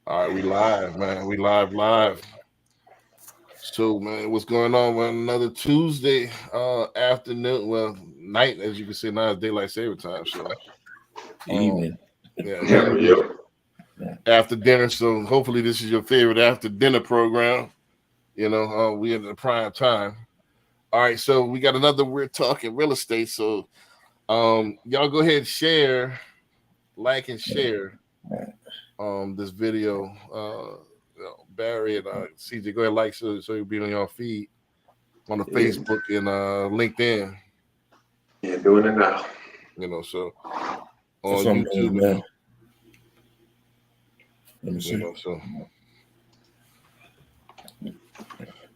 All right, we live, man. We live. So, man, what's going on? Well, another Tuesday afternoon, well, night, as you can see now, it's daylight saving time. So, Evening. yeah, Yeah, evening yep. after dinner. So, hopefully, this is your favorite after dinner program. We in the prime time. All right, so we got another We're Talking Real Estate. So, y'all go ahead and share, like, and share this video. Barry and CJ, go ahead and like so you'll be on your feed on the Yeah. Facebook and LinkedIn. Yeah, doing it now. So For on some YouTube, man. Let me see. so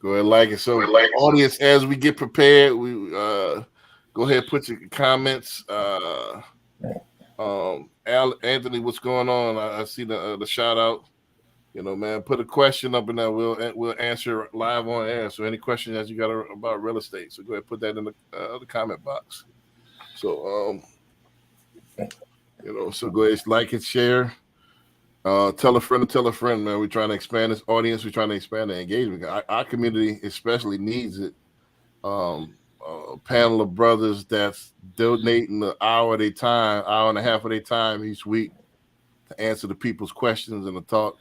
go ahead and like it. So audience, as we get prepared, we go ahead and put your comments. Anthony, what's going on? I see the shout out. Man, put a question up in there. We'll answer live on air. So any questions that you got about real estate, so go ahead and put that in the comment box. So so go ahead, like and share. Tell a friend to tell a friend, man. We're trying to expand this audience. We're trying to expand the engagement. Our community especially needs it. A panel of brothers that's donating an hour of their time, hour and a half of their time each week to answer the people's questions and to talk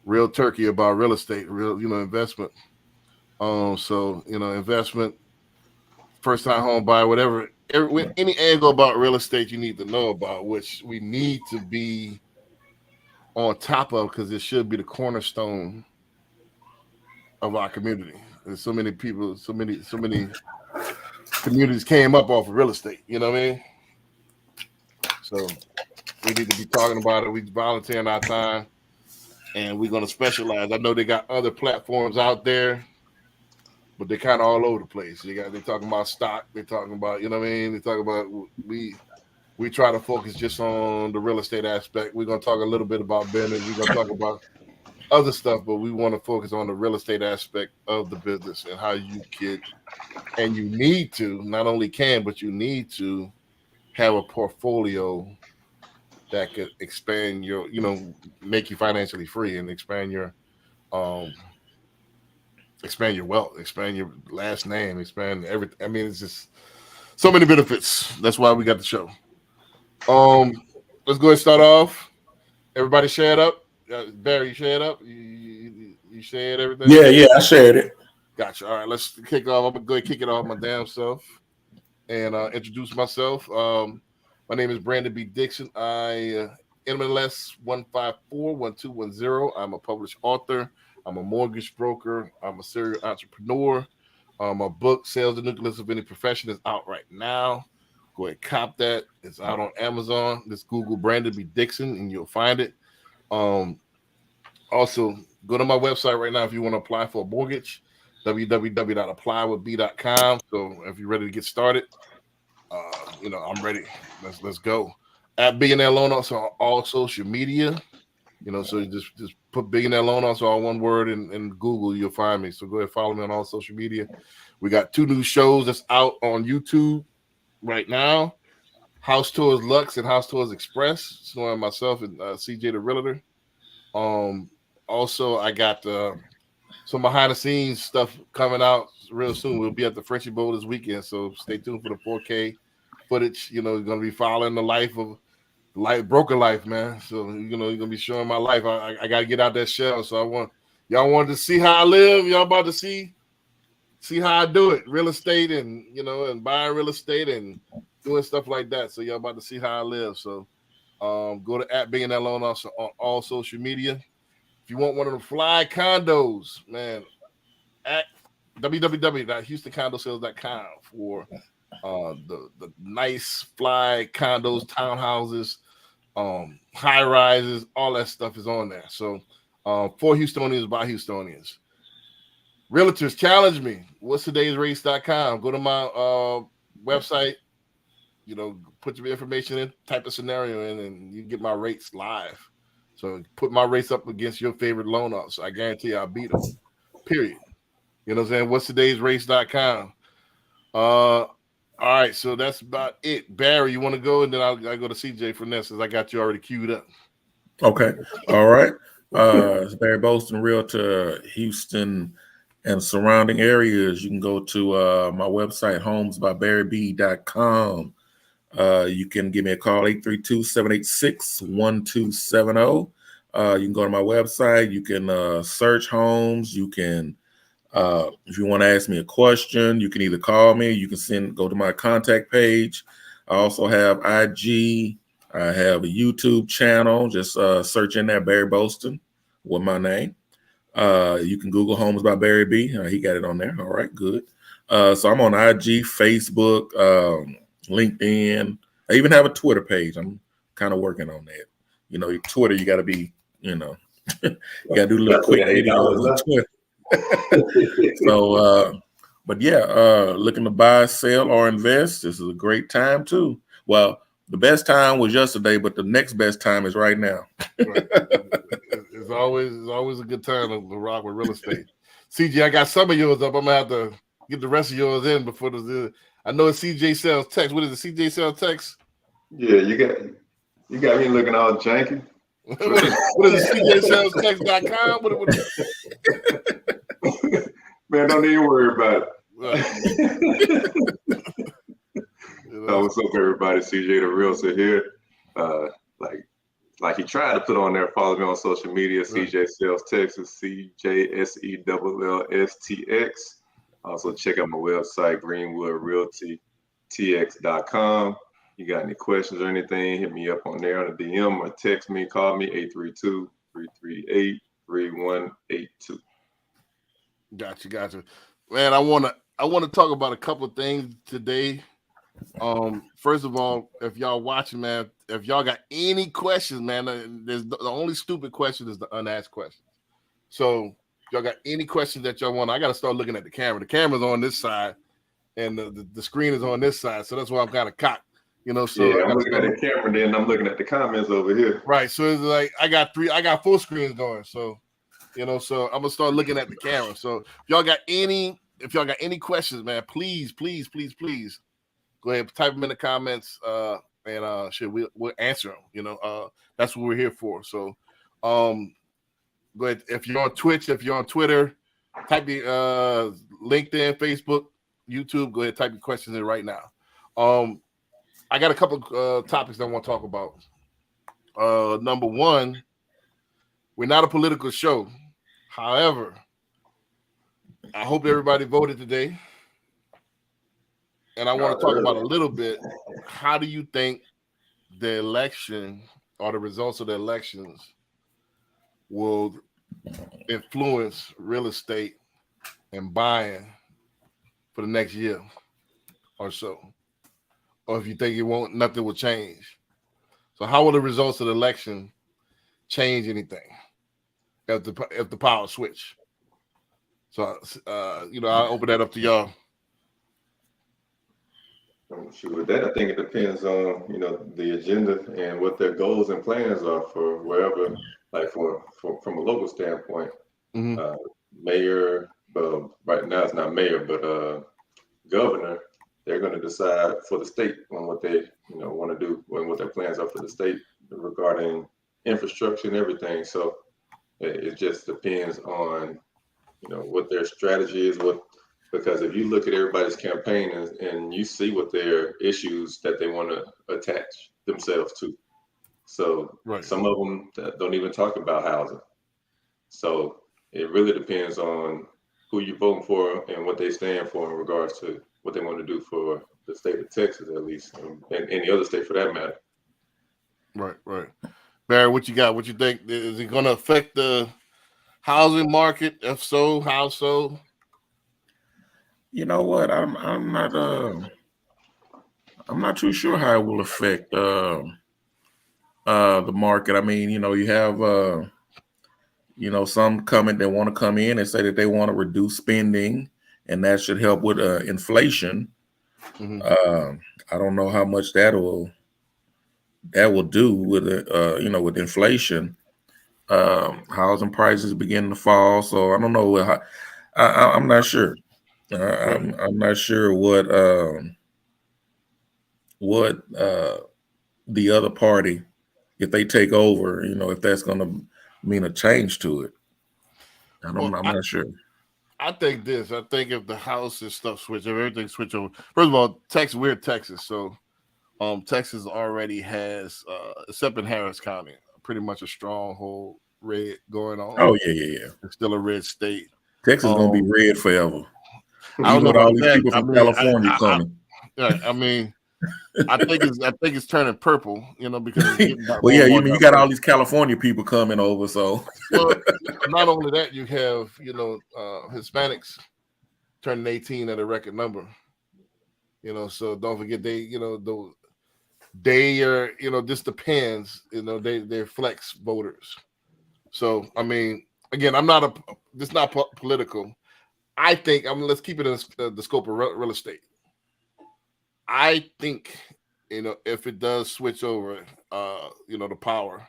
real turkey about real estate, real, investment. Investment, first time home buyer, whatever, any angle about real estate you need to know about, which we need to be on top of because it should be the cornerstone of our community. There's so many people, so many communities came up off of real estate. You know what I mean? So we need to be talking about it. We volunteering our time, and we're going to specialize. I know they got other platforms out there, but they're kind of all over the place. They're talking about stock. They're talking about, you know what I mean? They talk about we try to focus just on the real estate aspect. We're going to talk a little bit about business. We're going to talk about other stuff, but we want to focus on the real estate aspect of the business and how you could, and you need to, not only can, but you need to have a portfolio that could expand your, make you financially free and expand your wealth, expand your last name, expand everything. I mean, it's just so many benefits. That's why we got the show. Let's go ahead and start off. Everybody share it up. Barry, you share it up. You shared everything. Yeah, I shared it. Gotcha. All right, let's kick off. I'm gonna go ahead and kick it off my damn self and introduce myself. My name is Brandon B. Dixon. I MLS 1541210. I'm a published author. I'm a mortgage broker. I'm a serial entrepreneur. My book, Sales the Nucleus of Any Profession, is out right now. Go ahead and cop that. It's out on Amazon. Just Google Brandon B. Dixon and you'll find it. Also, go to my website right now if you want to apply for a mortgage, www.applywithb.com. So if you're ready to get started, I'm ready. Let's go. At Billionaire Loan Officer on all social media. So just put Billionaire Loan Officer all one word in Google, you'll find me. So go ahead and follow me on all social media. We got 2 new shows that's out on YouTube right now. House Tours Lux and House Tours Express. So myself and CJ the Realtor. Also, I got some behind the scenes stuff coming out real soon. We'll be at the Frenchy Bowl this weekend, so stay tuned for the 4K footage. Going to be following the life of broker life, man. So you're gonna be showing my life. I got to get out that shell. So y'all wanted to see how I live. Y'all about to see how I do it, real estate, and and buying real estate and doing stuff like that. So y'all about to see how I live. So go to at Billionaire Loan Officer on all social media. If you want one of the fly condos, man, at www.HoustonCondoSales.com for the nice fly condos, townhouses, high rises, all that stuff is on there. So for Houstonians by Houstonians. Realtors, challenge me. What's todaysrace.com? Go to my website, put your information in, type a scenario in, and you get my rates live. So put my rates up against your favorite loan officer. I guarantee you I'll beat them. Period. You know what I'm saying? What's todaysrace.com? All right, so that's about it. Barry, you want to go, and then I'll go to CJ for next, since I got you already queued up. Okay. All right. It's Barry Bolston, Realtor, Houston and surrounding areas. You can go to my website, homesbybarryb.com. You can give me a call, 832-786-1270. You can go to my website. You can search homes. You can, if you want to ask me a question, you can either call me. You can go to my contact page. I also have IG. I have a YouTube channel. Just search in there, Barry Bolston, with my name. You can Google Homes by Barry B. He got it on there. All right, good. So I'm on IG, Facebook, LinkedIn. I even have a Twitter page. I'm kind of working on that. You know, Twitter, you got to be, you know, you got to do little quick videos on Twitter. So, but yeah, looking to buy, sell, or invest, this is a great time too. Well, the best time was yesterday, but the next best time is right now. Right. It's always a good time to rock with real estate. CJ, I got some of yours up. I'm gonna have to get the rest of yours in before the. I know it's CJ Sells Text. What is it? CJ Sells Text? Yeah, you got me looking all janky. what is it? CJSellsText.com? What is Man, don't even worry about it. Right. What's up, everybody? CJ the Realtor here. Like he tried to put on there, follow me on social media, Right. CJ Sells Texas, CJSELLSTX. Also check out my website, GreenwoodRealtyTX.com. You got any questions or anything, hit me up on there on the DM or text me, call me 832-338-3182. Gotcha. Man, I wanna talk about a couple of things today. First of all, if y'all watching, man, if y'all got any questions, man, there's the only stupid question is the unasked questions. So if y'all got any questions that y'all want, I gotta start looking at the camera. The camera's on this side and the screen is on this side, so that's why I'm kind of cocked, you know. So yeah, I'm looking at the camera, then I'm looking at the comments over here. Right. So it's like I got full screens going. So, you know, so I'm gonna start looking at the camera. So if y'all got any questions, man, please go ahead, type them in the comments, and we'll answer them. You know, that's what we're here for. So, go ahead. If you're on Twitch, if you're on Twitter, type the LinkedIn, Facebook, YouTube. Go ahead, type your questions in right now. I got a couple topics I want to talk about. Number one, we're not a political show. However, I hope everybody voted today. And I want to talk about a little bit, how do you think the election or the results of the elections will influence real estate and buying for the next year or so? Or if you think nothing will change. So how will the results of the election change anything if the power switch? So, I'll open that up to y'all. Sure, that I think it depends on the agenda and what their goals and plans are for wherever. Like from a local standpoint, mayor. Right now it's not mayor, but governor. They're going to decide for the state on what they want to do and what their plans are for the state regarding infrastructure and everything. So it just depends on what their strategy is. Because if you look at everybody's campaign and you see what their issues that they want to attach themselves to. So Some of them don't even talk about housing. So it really depends on who you're voting for and what they stand for in regards to what they want to do for the state of Texas, at least, and any other state for that matter. Right. Barry, what you got? What you think? Is it going to affect the housing market? If so, how so? You know what? I'm not too sure how it will affect the market. I mean, you have some that want to come in and say that they want to reduce spending, and that should help with inflation. I don't know how much that will do with with inflation. Housing prices beginning to fall, so I don't know. I'm not sure. I'm not sure what the other party, if they take over, if that's going to mean a change to it. I'm Well, not sure. I think this. I think if the house and stuff switch, if everything switch over. First of all, Texas, we're Texas, so Texas already has, except in Harris County, pretty much a stronghold red going on. Oh yeah. It's still a red state. Texas is gonna be red forever. I don't know Even with all about these that. people from California coming. I mean, I think it's turning purple, because it's getting well, yeah, you got all these California people coming over, so well, not only that, you have Hispanics turning 18 at a record number. So don't forget they are this depends. They're flex voters. So I mean, again, this is not political. I think let's keep it in the scope of real estate. I think if it does switch over, the power,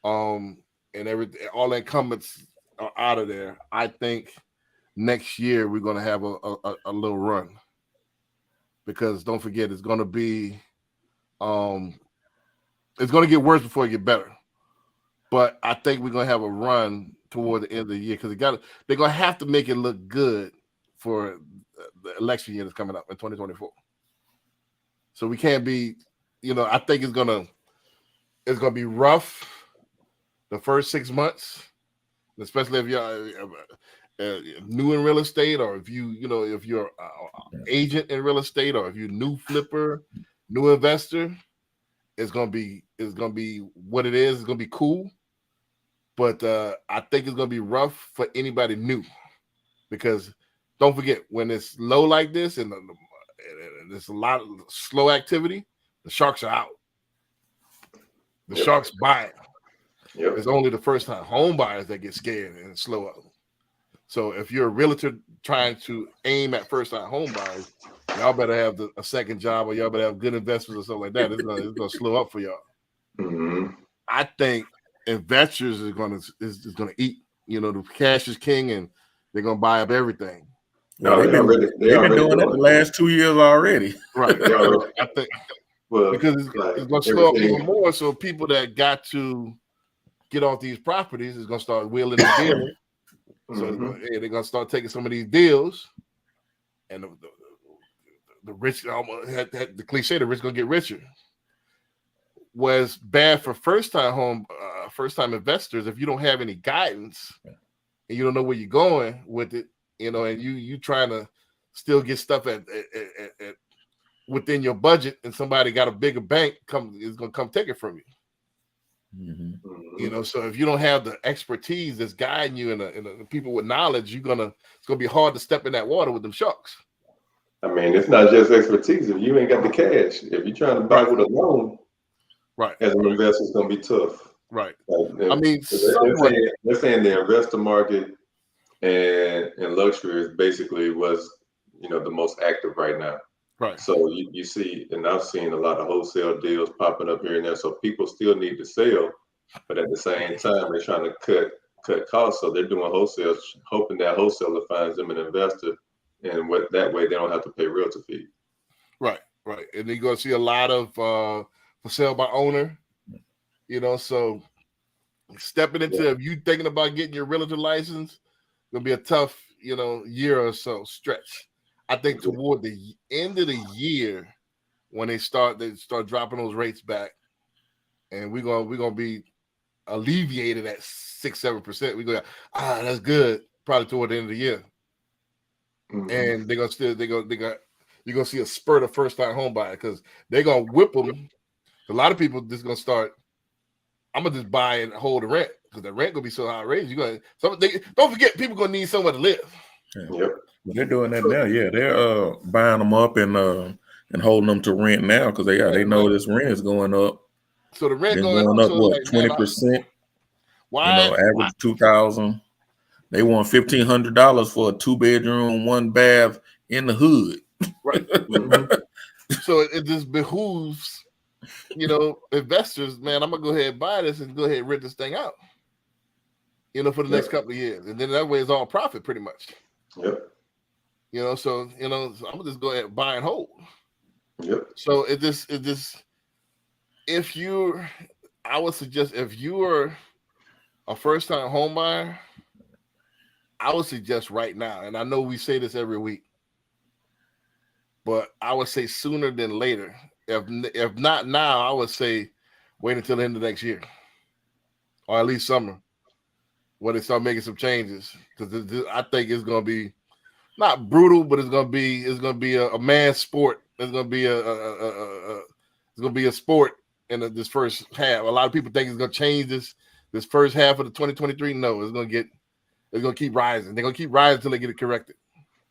and everything, all the incumbents are out of there. I think next year we're going to have a little run, because don't forget it's going to be, it's going to get worse before it get better. But I think we're going to have a run toward the end of the year, because they're going to have to make it look good for the election year that's coming up in 2024. So we can't be, I think it's gonna be rough the first 6 months, especially if you're new in real estate, or if you're an agent in real estate, or if you're new flipper, new investor. It's gonna be what it is. It's gonna be cool, but I think it's gonna be rough for anybody new, because don't forget, when it's low like this and there's a lot of slow activity, the sharks are out. The sharks buy it. Yep. It's only the first-time home buyers that get scared and slow up. So if you're a realtor trying to aim at first-time home buyers, y'all better have a second job, or y'all better have good investors or something like that. It's gonna slow up for y'all. Mm-hmm. I think investors is gonna eat. The cash is king, and they're gonna buy up everything. No, they've been doing it the last 2 years already. Right. I think because it's going to slow up even more. So people that got to get off these properties is going to start wheeling and dealing. So they're going to start taking some of these deals, and the rich, the cliche, the rich going to get richer. Was bad for first-time investors if you don't have any guidance and you don't know where you're going with it. And you trying to still get stuff at within your budget, and somebody got a bigger bank is going to come take it from you. Mm-hmm. So if you don't have the expertise that's guiding you and the people with knowledge, it's going to be hard to step in that water with them sharks. I mean, it's not just expertise. If you ain't got the cash, if you're trying to buy with a loan, right, as an investor, it's going to be tough. Right. I mean, they're saying the investor market and luxury is basically was the most active right now. Right. So you see, and I've seen a lot of wholesale deals popping up here and there. So people still need to sell, but at the same time they're trying to cut costs. So they're doing wholesale, hoping that wholesaler finds them an investor, and that way they don't have to pay realtor fee. Right. And you're gonna see a lot of for sale by owner. So stepping into, if you thinking about getting your realtor license, gonna be a tough, year or so stretch. I think toward the end of the year, when they start dropping those rates back, and we're gonna be alleviated at 6-7%. We go, that's good. Probably toward the end of the year, and you're gonna see a spurt of first-time home buyer, because they're gonna whip them. A lot of people just gonna start. I'm gonna just buy and hold the rent, because the rent gonna be so outrageous. Don't forget, people gonna need somewhere to live. Yep. They're doing that now. Yeah, they're buying them up and holding them to rent now, because they know this rent is going up. So the rent going up so what, 20%? Why? Average $2,000. They want $1,500 for a 2-bedroom, 1-bath in the hood. Right. So it just behooves, investors, man, I'm gonna go ahead and buy this and go ahead and rent this thing out, for the next couple of years, and then that way it's all profit, pretty much. Yep. So I'm gonna just go ahead and buy and hold. Yep. So I would suggest, if you're a first-time home buyer, I would suggest right now, and I know we say this every week, but I would say sooner than later. If not now, I would say wait until the end of next year, or at least summer, when they start making some changes. Because I think it's going to be not brutal, but it's going to be a man's sport. It's going to be a sport in this first half. A lot of people think it's going to change this first half of the 2023. No, it's going to keep rising. They're going to keep rising until they get it corrected.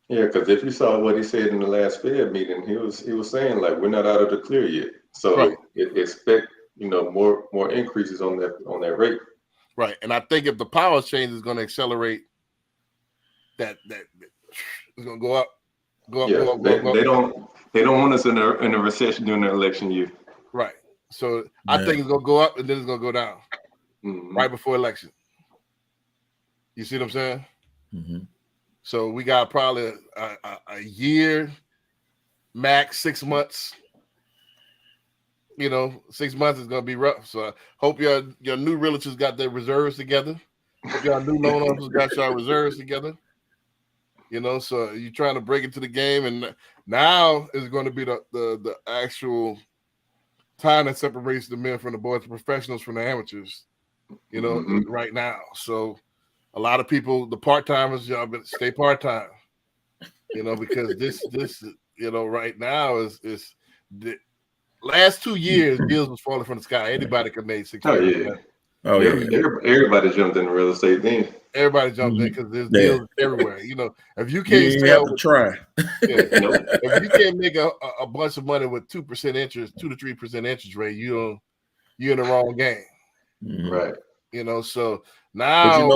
Yeah, because if you saw what he said in the last Fed meeting, he was saying like we're not out of the clear yet. So Right. Expect more increases on that rate. Right, and I think if the power change is going to accelerate, that it's going to go up. They don't want us in a recession during the election year. Right. So I think it's going to go up and then it's going to go down right before election. You see what I'm saying? Mm-hmm. So we got probably a year, max 6 months. 6 months is going to be rough. So I hope your new realtors got their reserves together. Hope your new loan officers got your reserves together. So you're trying to break into the game, and now is going to be the actual time that separates the men from the boys, the professionals from the amateurs. Right now. So a lot of people, the part-timers, y'all better stay part-time. Because this right now is the last 2 years deals was falling from the sky. Anybody could make 6 figures. Oh yeah. Everybody jumped in real estate then. Everybody jumped in because there's deals everywhere. If you can't have to try. If you can't make a bunch of money with 2% interest, 2 to 3% interest rate, you're in the wrong game. Right. So now.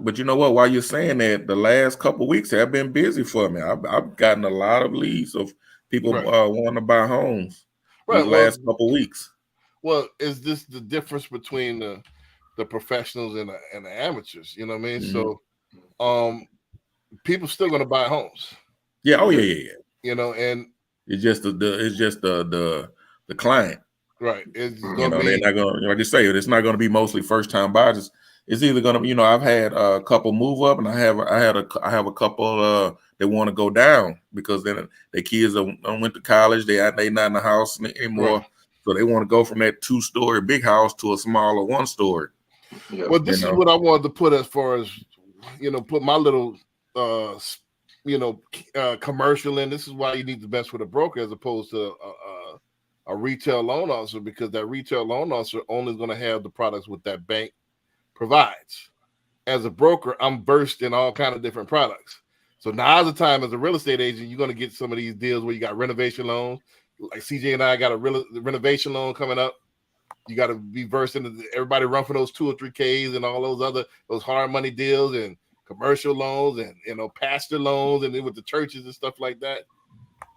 But you know what? While you're saying that, the last couple of weeks have been busy for me. I've gotten a lot of leads of people wanting to buy homes. Right. Last couple of weeks. Well, is this the difference between the professionals and the amateurs? You know what I mean? Mm-hmm. So, people still going to buy homes. Yeah. Oh yeah. And it's just the client. Right. It's they're not going to, like you say, it's not going to be mostly first time buyers. It's either going to, I've had a couple move up, and I have a couple that want to go down because then their kids went to college. They're not in the house anymore. Right. So they want to go from that 2-story big house to a smaller 1-story. Yeah. Well, this is what I wanted to put as far as, put my little, commercial in. This is why you need to invest with a broker as opposed to a retail loan officer, because that retail loan officer only is going to have the products what that bank provides. As a broker, I'm versed in all kind of different products. So now's the time as a real estate agent, you're going to get some of these deals where you got renovation loans. Like CJ and I got a renovation loan coming up. You got to be versed in everybody run for those 2 or 3Ks and all those hard money deals and commercial loans and pastor loans and then with the churches and stuff like that.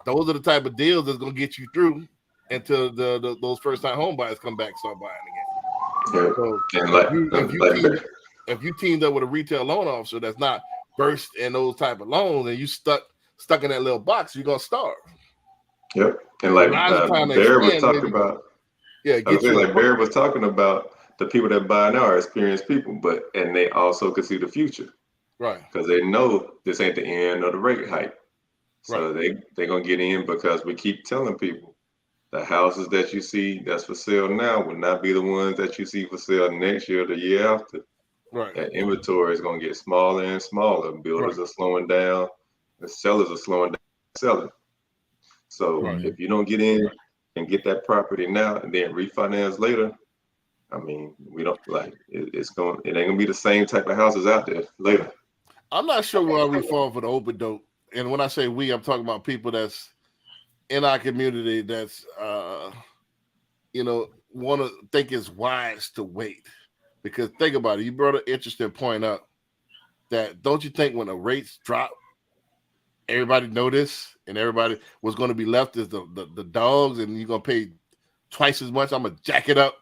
Those are the type of deals that's going to get you through until those first time home buyers come back and start buying again. So if you teamed up with a retail loan officer that's not versed in those type of loans and you stuck in that little box, you're gonna starve. Yep. And like Barry was talking about, Barry was talking about the people that buy now are experienced people, and they also can see the future, right? Because they know this ain't the end of the rate hike, so they're gonna get in because we keep telling people the houses that you see that's for sale now will not be the ones that you see for sale next year or the year after. Right. That inventory is gonna get smaller and smaller. Builders are slowing down, the sellers are slowing down selling. So if you don't get in and get that property now and then refinance later, I mean, we don't it ain't gonna be the same type of houses out there later. I'm not sure why we fall for the open dope. And when I say we, I'm talking about people that's in our community that's want to think it's wise to wait. Because think about it, you brought an interesting point up that don't you think when the rates drop, everybody know this and everybody was going to be left as the dogs and you're going to pay twice as much. I'm going to jack it up.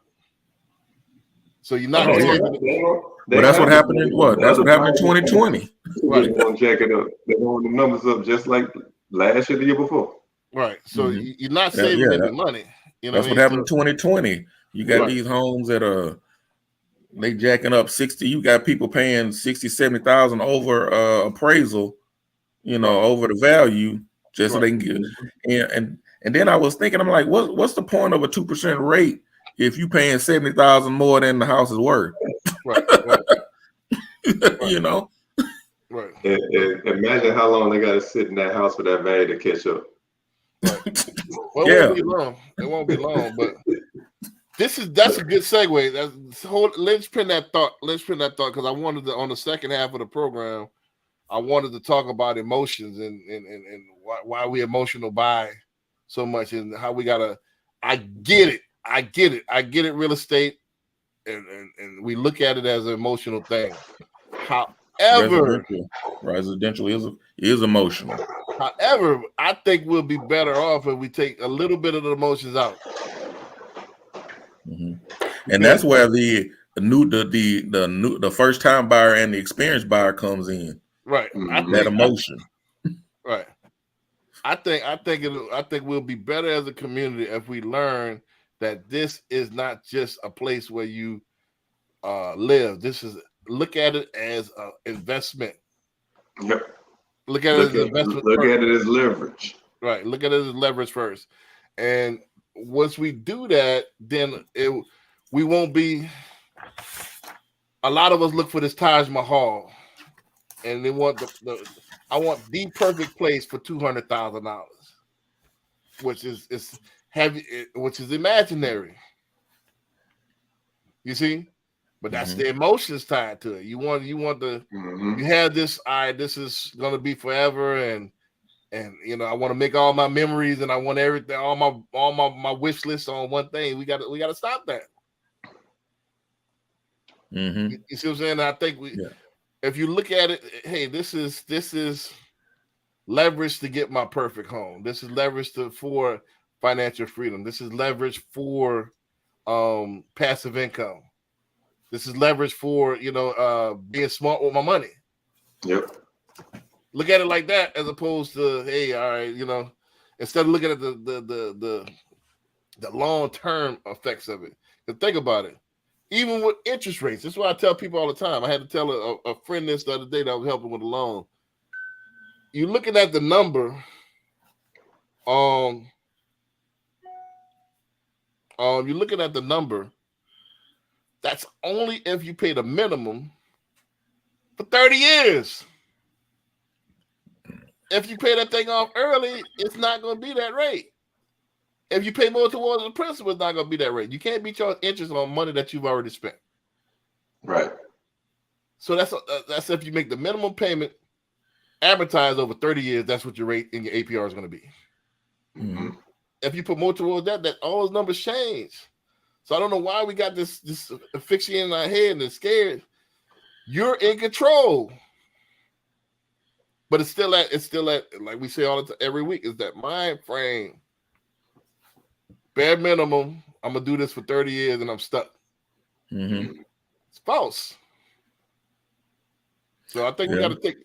So you're not Well, that's what happened in 2020. Right. They're going to jack it up. They're going the numbers up just like last year, the year before. Right. So you're not saving any money. That's what happened in 2020. You got these homes that are they jacking up 60. You got people paying 60, 70,000 over appraisal, over the value just so they can get. And then I was thinking, I'm like, what's the point of a 2% rate if you paying 70,000 more than the house is worth? Right. Right. And imagine how long they got to sit in that house for that value to catch up. Right. Well, it won't be long. It won't be long, but that's a good segue. Let's pin that thought because I wanted to, on the second half of the program, I wanted to talk about emotions and why we emotional buy so much and how we gotta. I get it. Real estate, and we look at it as an emotional thing. However, residential is emotional. However, I think we'll be better off if we take a little bit of the emotions out. Mm-hmm. And that's where the first time buyer and the experienced buyer comes in. Right. That emotion. Right. I think we'll be better as a community if we learn that this is not just a place where you live. Look at it as an investment. Yep. Look at it as investment. Look at it as leverage. Right. Look at it as leverage first. And once we do that, then we won't be. A lot of us look for this Taj Mahal, and they want I want the perfect place for $200,000, which is heavy, which is imaginary. You see, but that's the emotions tied to it. You want the you have this. This is gonna be forever, and I want to make all my memories, and I want everything, all my wish list on one thing. We got to stop that. You see what I'm saying? I think if you look at it, hey, this is leverage to get my perfect home. This is leverage for financial freedom. This is leverage for passive income. This is leverage for being smart with my money. Yep. Look at it like that, as opposed to, hey, all right, instead of looking at the long-term effects of it. But think about it. Even with interest rates, that's why I tell people all the time. I had to tell a friend this the other day that I was helping with a loan. You're looking at the number. You're looking at the number. That's only if you pay the minimum for 30 years. If you pay that thing off early, it's not going to be that rate. If you pay more towards the principal, it's not going to be that rate. You can't be charged interest on money that you've already spent. Right. So that's if you make the minimum payment, advertised over 30 years, that's what your rate in your APR is going to be. Mm-hmm. If you put more towards that all those numbers change. So I don't know why we got this fiction in our head and it's scared. You're in control. But it's still at like we say all the time, every week, is that mind frame. Bare minimum, I'm gonna do this for 30 years and I'm stuck. It's false. So I think we got to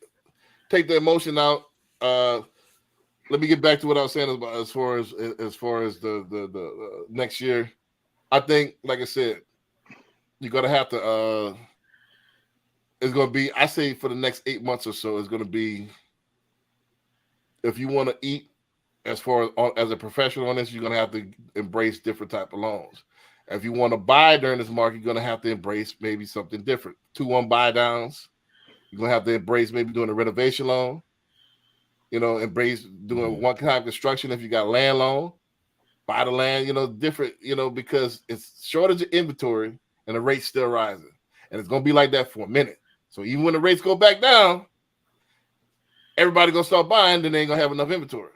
take the emotion out. Let me get back to what I was saying about as far as the next year. I think, like I said, you're gonna have to. It's gonna be. I say for the next 8 months or so, it's gonna be. If you want to eat, as far as a professional on this, you're gonna have to embrace different type of loans. If you want to buy during this market, you're gonna have to embrace maybe something different. 2-1 buy downs. You're gonna have to embrace maybe doing a renovation loan. Embrace doing one-time construction if you got a land loan. Buy the land, different, because it's shortage of inventory and the rate's still rising. And it's going to be like that for a minute. So even when the rates go back down, everybody going to start buying, then they ain't going to have enough inventory.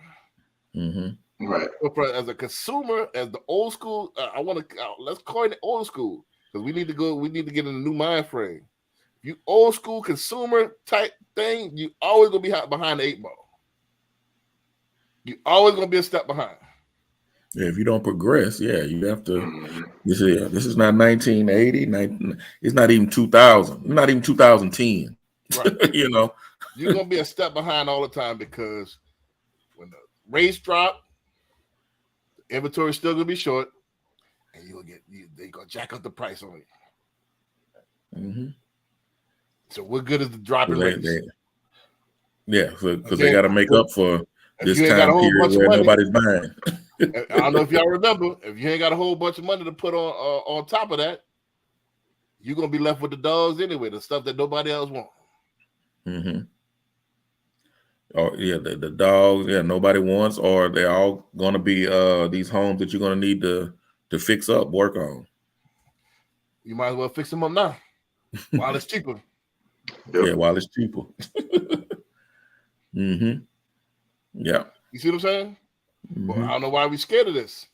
Right. As a consumer, as the old school, let's coin it old school, because we need to get in a new mind frame. You old school consumer type thing, you always going to be behind the 8 ball. You always going to be a step behind. Yeah, if you don't progress, you have to. This is not 1980. It's not even 2000. Not even 2010. Right. You're gonna be a step behind all the time, because when the rates drop, the inventory is still gonna be short, and they're gonna jack up the price on you. Mm-hmm. So what good is the dropping rates? Because they got to make up for this you ain't got a time whole period bunch of where money, nobody's buying. I don't know if y'all remember, if you ain't got a whole bunch of money to put on top of that, you're gonna be left with the dogs anyway, the stuff that nobody else wants. Mm-hmm. Oh yeah, the dogs, nobody wants, or they're all gonna be these homes that you're gonna need to fix up, work on. You might as well fix them up now while it's cheaper. Yep. Yeah, while it's cheaper. Mm-hmm. Yeah. You see what I'm saying? Mm-hmm. Well, I don't know why we scared of this.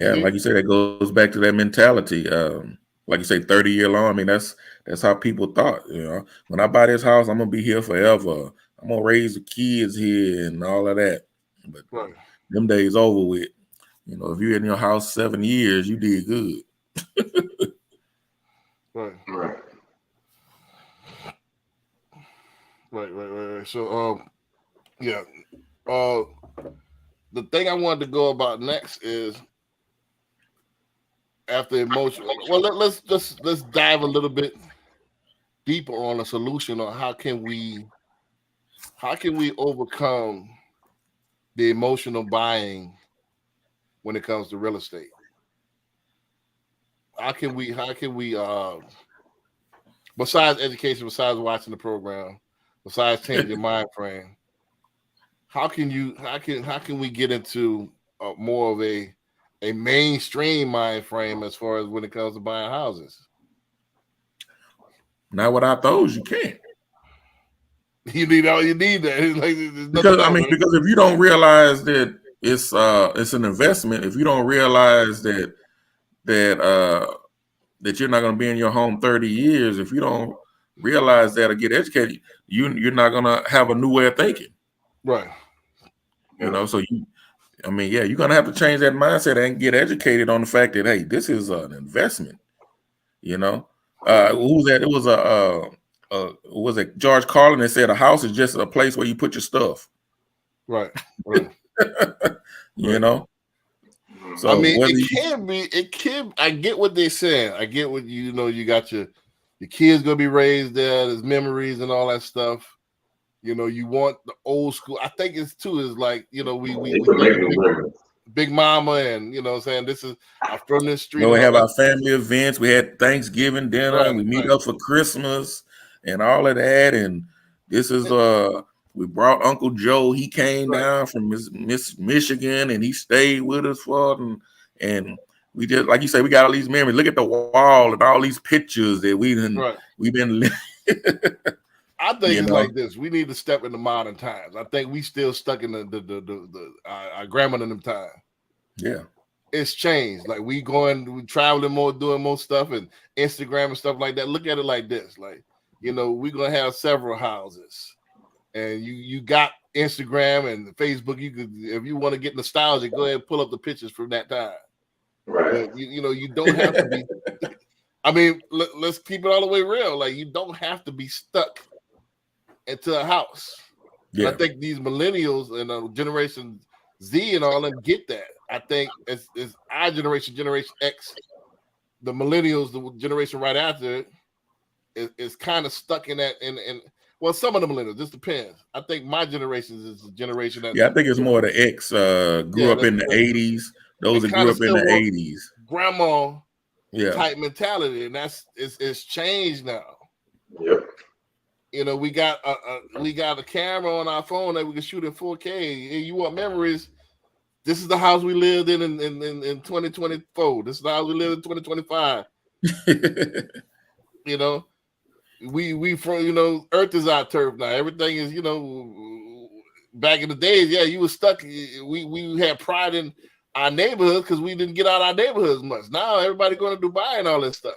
Yeah, like you said, that goes back to that mentality. Like you say, 30-year loan. I mean, that's how people thought. You know, when I buy this house, I'm gonna be here forever. I'm gonna raise the kids here and all of that. But them days over with. You know, if you're in your house 7 years, you did good. Right. So, the thing I wanted to go about next is after emotional. Well, let's dive a little bit deeper on a solution on how can we overcome the emotional buying when it comes to real estate. How can we besides education, besides watching the program, besides changing your mind frame, how can we get into more of a mainstream mind frame as far as when it comes to buying houses? Not without those, you can't. You need that. Because if you don't realize that it's an investment, if you don't realize that you're not going to be in your home 30 years, if you don't realize that or get educated, you're not going to have a new way of thinking. Right. You know, so you're going to have to change that mindset and get educated on the fact that, hey, this is an investment. You know, who's that? It was was it George Carlin that said a house is just a place where you put your stuff. Right. You know. So I mean, it can. I get what they're saying. I get what you got your kids gonna be raised there. There's memories and all that stuff. You know, you want the old school. I think it's like, we Big Mama, and what I'm saying, this is from this street. We have our family events. We had Thanksgiving dinner. We meet up for Christmas and all of that. And this is we brought Uncle Joe. He came down from Michigan, and he stayed with us and we just, like you say, we got all these memories. Look at the wall and all these pictures that we've been living. I think it's like this. We need to step into modern times. I think we still stuck in the our grandmother in them time. Yeah. It's changed. Like we traveling more, doing more stuff, and Instagram and stuff like that. Look at it like this. Like, we're gonna have several houses. And you got Instagram and Facebook. You could, if you want to get nostalgic, go ahead and pull up the pictures from that time. Right. But you don't have to be. I mean, let's keep it all the way real. Like, you don't have to be stuck into a house. Yeah. I think these millennials and Generation Z and all them get that. I think it's our Generation X, the millennials, the generation right after it, is kind of stuck in that. And well, some of the millennials, this depends. I think my generation is the generation that. Yeah, I think it's more the X grew up in the 80s. Those that grew up in the 80s. Grandma type mentality, and it's changed now. Yep. We got a camera on our phone that we can shoot in 4K. And you want memories? This is the house we lived in 2024. This is the house we lived in 2025. We from Earth is our turf now. Everything is back in the days. Yeah, you were stuck. We had pride in our neighborhoods because we didn't get out of our neighborhoods much. Now everybody going to Dubai and all this stuff.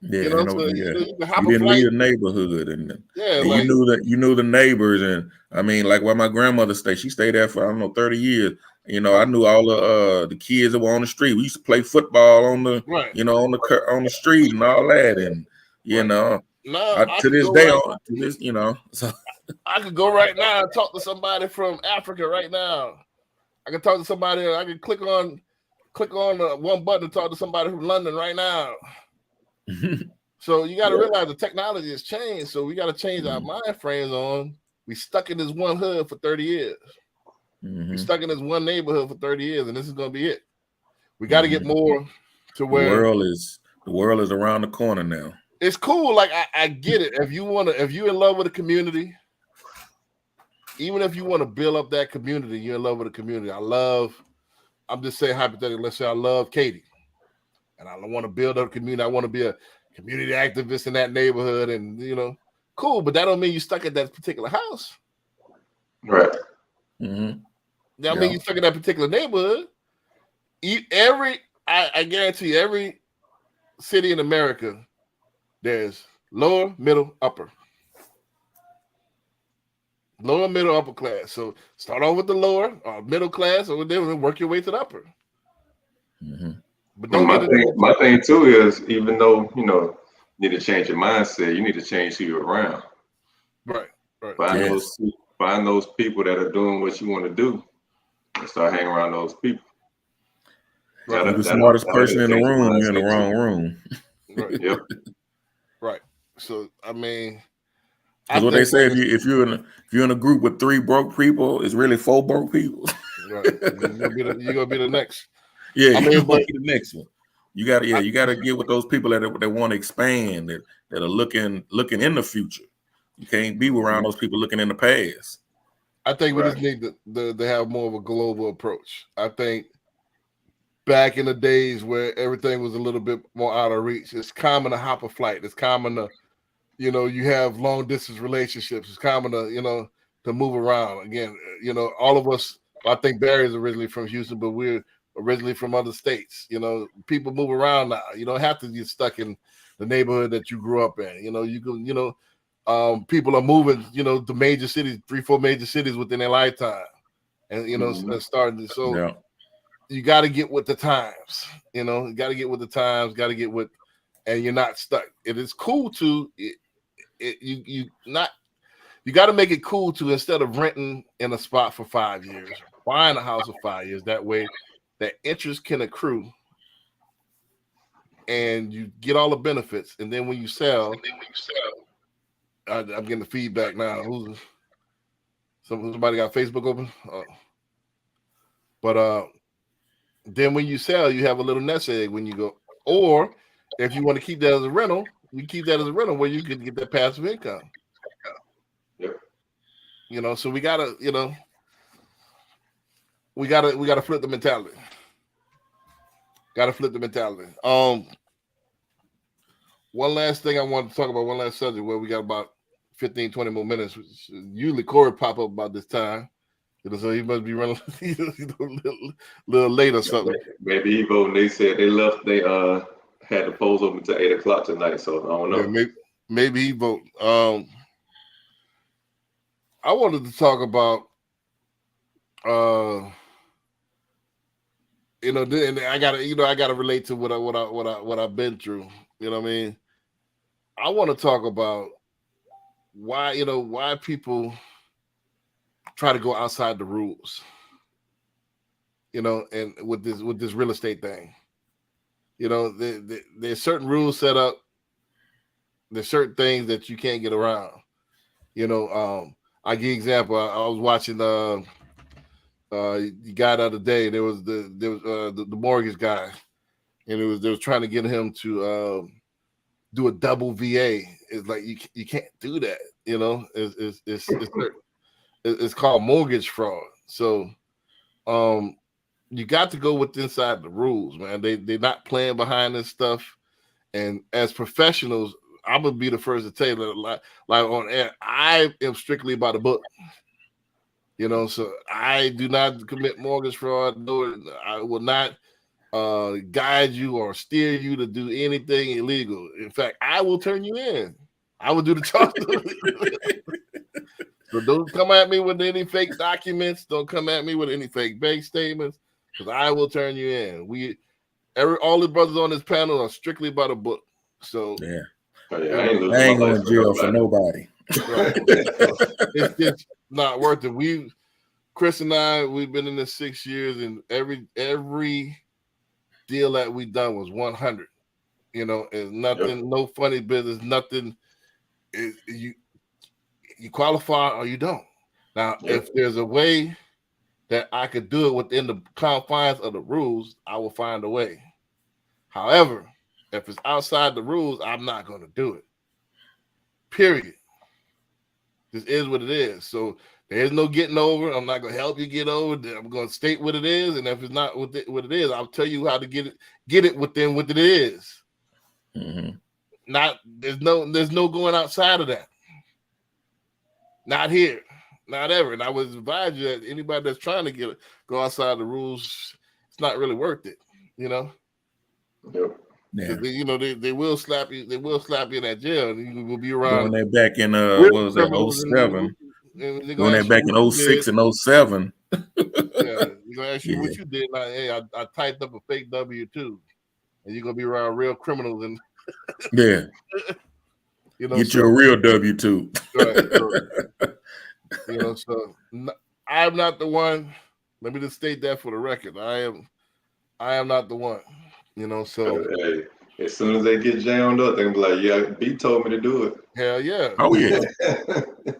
Yeah, you didn't leave the neighborhood, and you knew the neighbors, and I mean, like where my grandmother stayed, she stayed there for 30 years. I knew all the kids that were on the street. We used to play football on the on the street and all that, and to this day, so I could go right now and talk to somebody from Africa right now. I can talk to somebody. I can click on one button and talk to somebody from London right now. So you got to realize the technology has changed. So we got to change our mind frames on. We stuck in this one hood for 30 years. We stuck in this one neighborhood for 30 years, and this is going to be it. We got to get more to where the world is around the corner now. It's cool. Like I get it. If you're in love with a community, even if you want to build up that community, you're in love with a community. I'm just saying hypothetically, let's say I love Katie and I want to build up a community. I want to be a community activist in that neighborhood and, cool. But that don't mean you're stuck at that particular house. Right. That mean you're stuck in that particular neighborhood. I guarantee you, every city in America, there's lower, middle, upper. Lower, middle, upper class. So start off with the lower, middle class, or then work your way to the upper. But my thing too is, even though you need to change your mindset, you need to change who you're around. Right. Find those people that are doing what you want to do, and start hanging around those people. Right. You're the smartest person in the room. You're in the wrong room. Right. Yep. Right. So I mean, because what they say, if you're in a group with 3 broke people, it's really 4 broke people. Right. You're gonna be the next. Yeah, you're gonna be the next one. You gotta get with those people that want to expand, that are looking in the future. You can't be around those people looking in the past. I think we just need to have more of a global approach. I think back in the days where everything was a little bit more out of reach, it's common to hop a flight. It's common to, you have long distance relationships. It's common to, to move around. Again, all of us, I think Barry's originally from Houston, but we're originally from other states. People move around now. You don't have to get stuck in the neighborhood that you grew up in. You can, people are moving, to major cities, 3-4 major cities within their lifetime. And, starting. So you got to get with the times, you got to get with the times, and you're not stuck. It is cool to, you got to make it cool to, instead of renting in a spot for 5 years, buying a house for 5 years. That way that interest can accrue and you get all the benefits. And then when you sell, I'm getting the feedback now. Somebody got Facebook open? But then when you sell, you have a little nest egg when you go. Or if you want to keep that as a rental, you keep that as a rental where you can get that passive income. Yep. So we gotta, we gotta flip the mentality. One last thing I want to talk about, one last subject where we got about 15, 20 more minutes. Usually Corey pop up about this time. So he must be running a little late or something. Maybe Evo, and they said they had the polls open to 8 o'clock tonight, so I don't know. Yeah, maybe Evo. I wanted to talk about and I gotta relate to what I've been through. You know what I mean? I want to talk about why people try to go outside the rules. And with this real estate thing, there's certain rules set up. There's certain things that you can't get around. I give you an example. I was watching the guy the other day. There was the mortgage guy, and they was trying to get him to do a double VA. It's like you can't do that. It's called mortgage fraud. So you got to go with inside the rules, man. They're not playing behind this stuff. And as professionals, I'm gonna be the first to tell you that, like on air, I am strictly by the book. So I do not commit mortgage fraud. No, I will not guide you or steer you to do anything illegal. In fact, I will turn you in. I will do the charge. So don't come at me with any fake documents. Don't come at me with any fake bank statements, because I will turn you in. All the brothers on this panel are strictly by the book. So I ain't going to jail for nobody. Right. It's not worth it. Chris and I, we've been in this 6 years, and every deal that we done was 100. You know, it's nothing, no funny business, nothing. You qualify or you don't. Now, if there's a way that I could do it within the confines of the rules, I will find a way. However, if it's outside the rules, I'm not going to do it. Period. This is what it is. So there's no getting over. I'm not going to help you get over. I'm going to state what it is, and if it's not what it is, I'll tell you how to get it within what it is. Mm-hmm. There's no going outside of that. Not here, not ever. And I would advise you that anybody that's trying to go outside the rules, it's not really worth it. You know. Yep. Yeah. They will slap you. They will slap you in that jail. And you will be around. Doing that back in what was that, 07? Doing that back in 06 and 07. Yeah, you're gonna ask you what you did. Like, hey, I typed up a fake W-2, and you're gonna be around real criminals and yeah. Get you a real W-2. Right. So I'm not the one. Let me just state that for the record. I am not the one. So hey, as soon as they get jammed up, they're gonna be like, "Yeah, B told me to do it." Hell yeah. Oh yeah.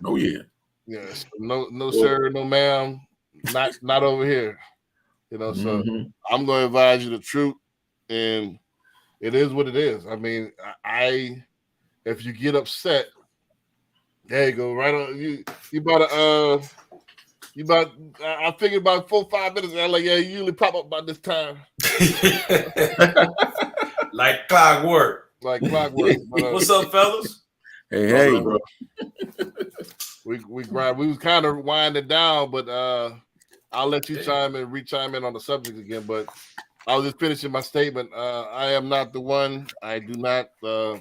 Oh yeah. Yes. No, sir, no, ma'am. Not over here. So I'm gonna advise you the truth, and it is what it is. I mean, if you get upset, there you go. Right on. You about I figured about 4 or 5 minutes. I'm like, yeah, you usually pop up by this time. Like clockwork. Like clockwork. What's up, fellas? Hey, bro. We grind. We was kind of winding down, but I'll let you chime in on the subject again. But I was just finishing my statement. I am not the one. I do not go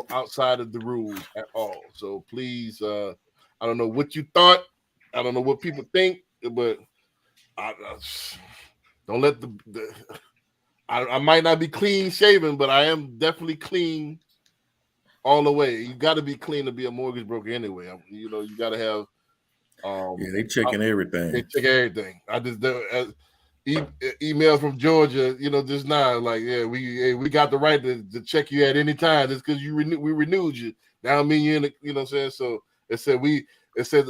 outside of the rules at all. So please, I don't know what you thought. I don't know what people think, but I don't let I might not be clean shaven, but I am definitely clean all the way. You got to be clean to be a mortgage broker anyway. You got to have. They checking everything. They check everything. I just email from Georgia, just now, like, yeah, we got the right to check you at any time just because we renewed you. Now I mean, you know what I'm saying. So it said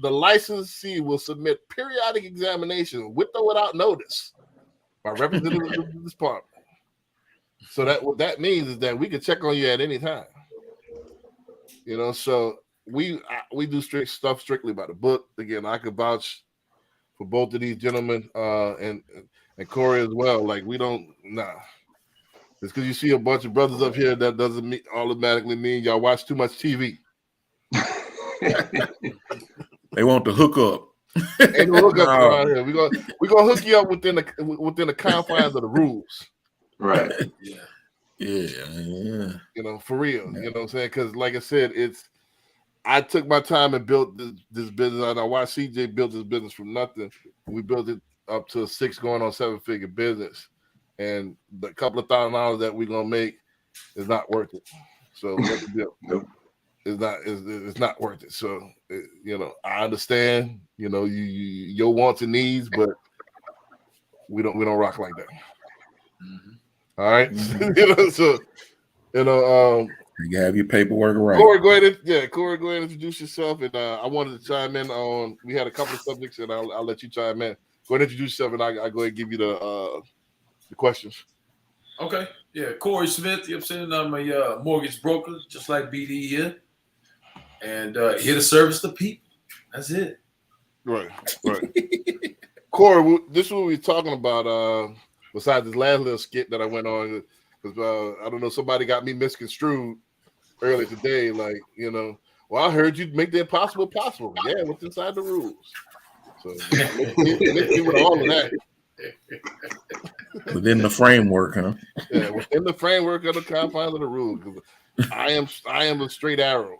the licensee will submit periodic examination with or without notice by representatives of the department. So what that means is that we can check on you at any time. So we do strict stuff strictly by the book. Again, I could vouch for both of these gentlemen and Corey as well. Like, we don't It's because you see a bunch of brothers up here that doesn't automatically mean y'all watch too much TV. They want to hook up. Ain't no hook up around here. We're gonna hook you up within the confines of the rules. Right. Yeah. For real. You know what I'm saying? Because like I said, I took my time and built this business. And I watched CJ build this business from nothing. We built it up to a 6 going on 7-figure business. And the couple of $1,000 that we're gonna make is not worth it. So what's the deal? Nope. It's not worth it. So I understand, your wants and needs, but we don't rock like that. Mm-hmm. All right. You have your paperwork right. Corey, go ahead and introduce yourself. And I wanted to chime in on. We had a couple of subjects, and I'll let you chime in. Go ahead and introduce yourself, and I go ahead and give you the questions. Okay. Yeah, Corey Smith. You know what I'm saying? I'm a mortgage broker, just like BD here, and here to service the people. That's it. Right. Corey, this is what we're talking about. Besides this last little skit that I went on, because I don't know, somebody got me misconstrued earlier today. Like, well, I heard you make the impossible possible. Yeah, what's inside the rules? So let's get with all of that. Within the framework, huh? Yeah, within the framework of the confines of the rules. I am a straight arrow.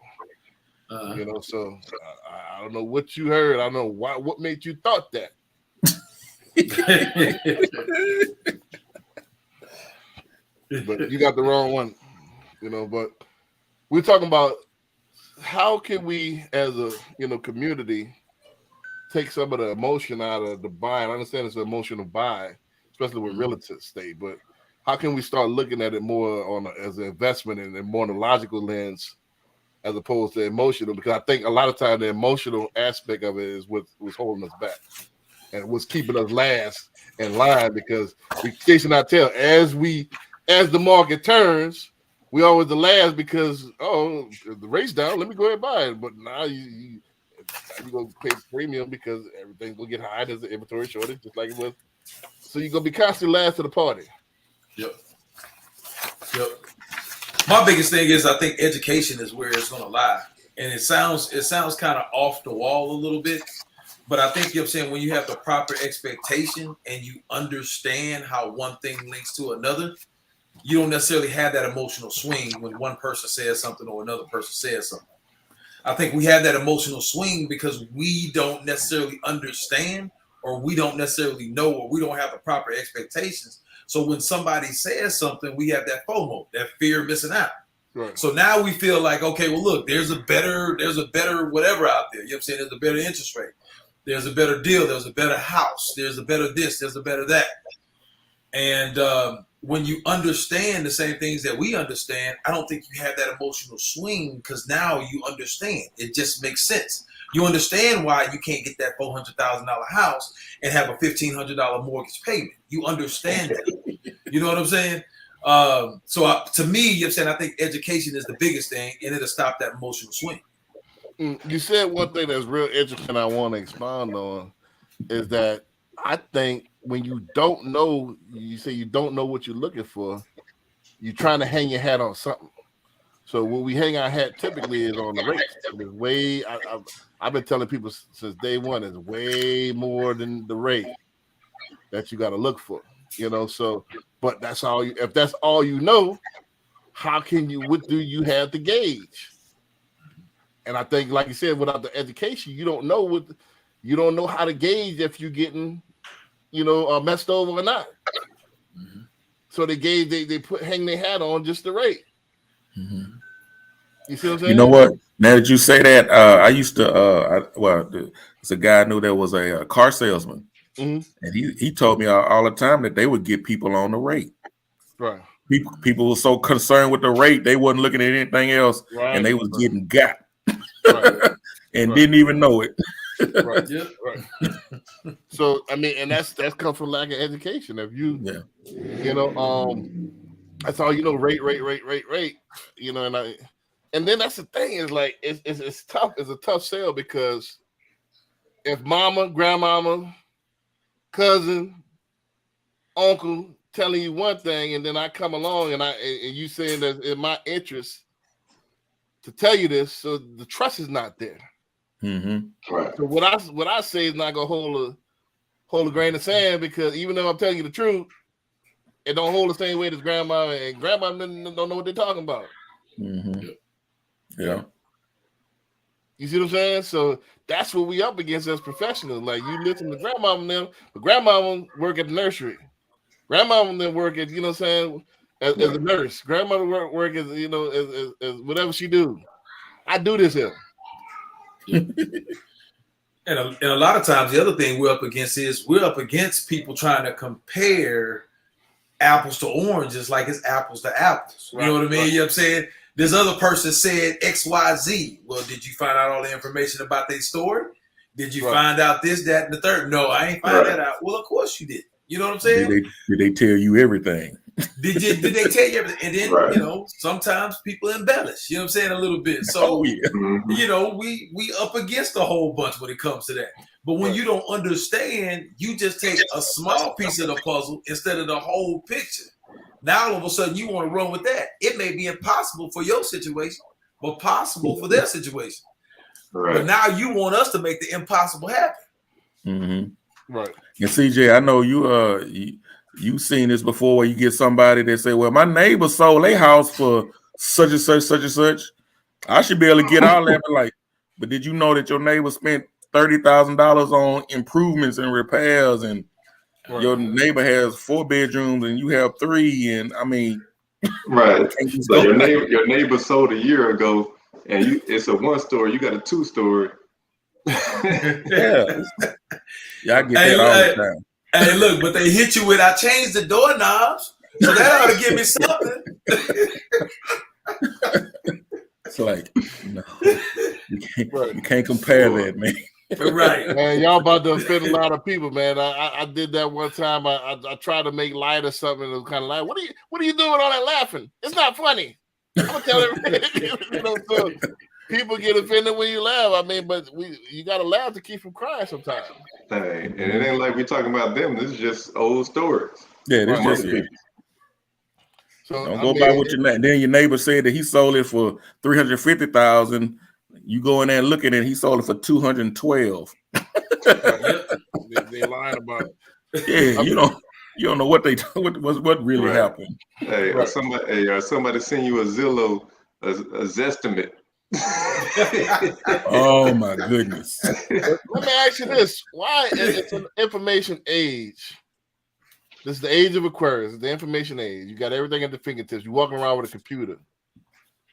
So I don't know what you heard. I don't know what made you thought that. But you got the wrong one, but we're talking about how can we as a community take some of the emotion out of the buy. I understand it's an emotional buy, especially with real estate, but how can we start looking at it more as an investment and more on a logical lens as opposed to emotional? Because I think a lot of times the emotional aspect of it is what was holding us back and what's keeping us last in line, because we chasing our tail. As the market turns, we always the last because the rate's down. Let me go ahead and buy it. But now you're gonna pay premium because everything's gonna get high. There's an inventory shortage, just like it was. So you're gonna be constantly last to the party. Yep. My biggest thing is I think education is where it's gonna lie. And it sounds kind of off the wall a little bit. But I think, you know what I'm saying, when you have the proper expectation and you understand how one thing links to another, you don't necessarily have that emotional swing when one person says something or another person says something. I think we have that emotional swing because we don't necessarily understand, or we don't necessarily know, or we don't have the proper expectations. So when somebody says something, we have that FOMO, that fear of missing out. Right. So now we feel like, okay, well, look, there's a better whatever out there. You know what I'm saying? There's a better interest rate. There's a better deal. There's a better house. There's a better this. There's a better that. And when you understand the same things that we understand, I don't think you have that emotional swing because now you understand. It just makes sense. You understand why you can't get that $400,000 house and have a $1,500 mortgage payment. You understand that. You know what I'm saying? To me, you know what I'm saying, I think education is the biggest thing, and it'll stop that emotional swing. You said one thing that's real interesting I want to expound on is that I think when you don't know, you say you don't know what you're looking for, you're trying to hang your hat on something. So when we hang our hat typically is on the rate. I've been telling people since day one, it's way more than the rate that you got to look for, so, but that's all if that's all you know, what do you have to gauge? And I think, like you said, without the education, you don't know how to gauge if you're getting, messed over or not. Mm-hmm. So they hang their hat on just the rate. Mm-hmm. You see what I'm saying? You know what? Now that you say that, I used to. It's a guy I knew that was a car salesman, mm-hmm. and he told me all the time that they would get people on the rate. Right. People were so concerned with the rate they wasn't looking at anything else, right. And they was getting got. Right. And didn't even know it. Right. Yeah. Right. So I mean, and that's comes from lack of education. If you, that's all rate. And then that's the thing is like it's tough. It's a tough sell because if mama, grandmama, cousin, uncle telling you one thing, and then I come along and you saying that in my interest to tell you this, so the trust is not there. Mm-hmm. Right. So what I say is not gonna hold a grain of sand, because even though I'm telling you the truth, it don't hold the same weight as grandma, and grandma don't know what they're talking about. Mm-hmm. Yeah. You see what I'm saying? So that's what we up against as professionals. Like, you listen to grandma and them, but grandma work at the nursery. Grandma and them work at, you know what I'm saying, as a nurse. Grandmother work as, as whatever she do. I do this here. And a lot of times the other thing we're up against people trying to compare apples to oranges like it's apples to apples. You know what I mean? Right. You know what I'm saying? This other person said XYZ. Well, did you find out all the information about their story? Did you find out this, that, and the third? No, I ain't find that out. Well, of course you did. You know what I'm saying? Did they tell you everything? Did they tell you everything? And then, sometimes people embellish, you know what I'm saying, a little bit. So, we up against a whole bunch when it comes to that. But when you don't understand, you just take a small piece of the puzzle instead of the whole picture. Now, all of a sudden, you want to run with that. It may be impossible for your situation, but possible for their situation. Right. But now you want us to make the impossible happen. Mm-hmm. Right. And CJ, I know you've seen this before, where you get somebody that say, well, my neighbor sold their house for such and such, such and such. I should be able to get all that. But did you know that your neighbor spent $30,000 on improvements and repairs, and your neighbor has 4 bedrooms and you have 3? And I mean, right. So your neighbor sold a year ago, and it's a 1-story. You got a 2-story. Yeah, I get that all the time. Hey, look, but they hit you with, I changed the doorknobs. So that ought to give me something. It's like, no, Right. you can't compare that, man. Right. Man, y'all about to offend a lot of people, man. I did that one time. I tried to make light of something. It was kind of like, what are you doing with all that laughing? It's not funny. I'm gonna tell everybody. So people get offended when you laugh. I mean, but you gotta laugh to keep from crying sometimes. Hey, and it ain't like we talking about them. This is just old stories. Yeah, this Right. just it. So Don't go by what your then your neighbor said that he sold it for $350,000. You go in there and look at it, he sold it for $212. They lying about it. Yeah, you don't know what what really Right. happened. Hey, Right. somebody send you a Zillow a Zestimate. Oh my goodness. Let me ask you this: why it's an information age? This is the age of Aquarius. It's the information age. You got everything at the fingertips. You're walking around with a computer.